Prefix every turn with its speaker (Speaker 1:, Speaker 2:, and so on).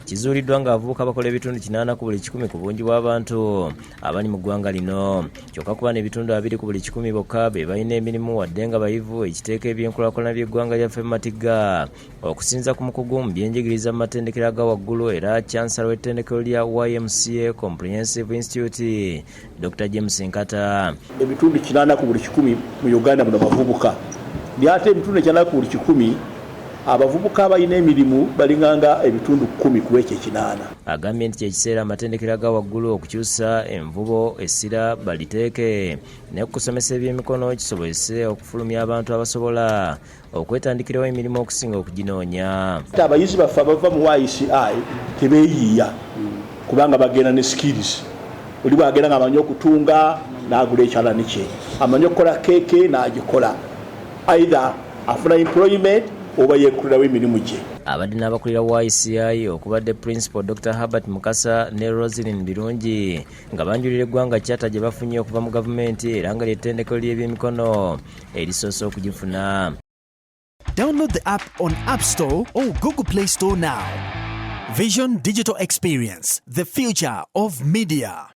Speaker 1: kizuuliddwa ng'abavubuka bakola ebitundu 80 ku buli 100 ku bungi bw'abantu abali mu ggwanga lino. Kyokka kuba n'ebitundu 2 ku buli 100 bokka be balina emirimu wadde nga bayivu ekiteeka ebyenkulaakulana by'eggwanga lyaffe mu matigga. Okusinza ku mukugu mu byenjigiriza mu matendekero aga waggulu era Chancellor w'ettendekero lya YMCA Comprehensive Institute, Dr. James Nkata.
Speaker 2: Ebitundu 80 ku buli 100 mu Uganda muno bavubuka. Byate ebitundu 80 ku buli 100 abavubuka abalina emirimu balinganga ebitundu 10 ku ekyo 80.
Speaker 1: Agambye nti kyekiseera amatendekero aga waggulu okukyusa envubo essira baliteeke ne kusomesa ebyemikono kisobozese okufulumya abantu abasobola okwetandikirawo emirimu okusinga okuginoonya.
Speaker 2: Abayizi baffe abava mu YCI tebeeyiiya kubanga bagenda ne skills. Oli bwagenda nga amanyi okutunga n'agula ekyalani kye, amanyi okukola keeke n'agikola, either afuna employment oba yeekulirawo emirimu gye.
Speaker 1: Abadde n'abakulira YCI okubadde Principal Dr. Herbert Mukasa ne Rosalyn Birungi nga banjulira eggwanga kyata gye bafunye okuva mu gavumenti era nga ly'ettendekero ly'ebyemikono erisoose okugifuna.
Speaker 3: Download the app on App Store or Google Play Store now. Vision Digital Experience, the future of media.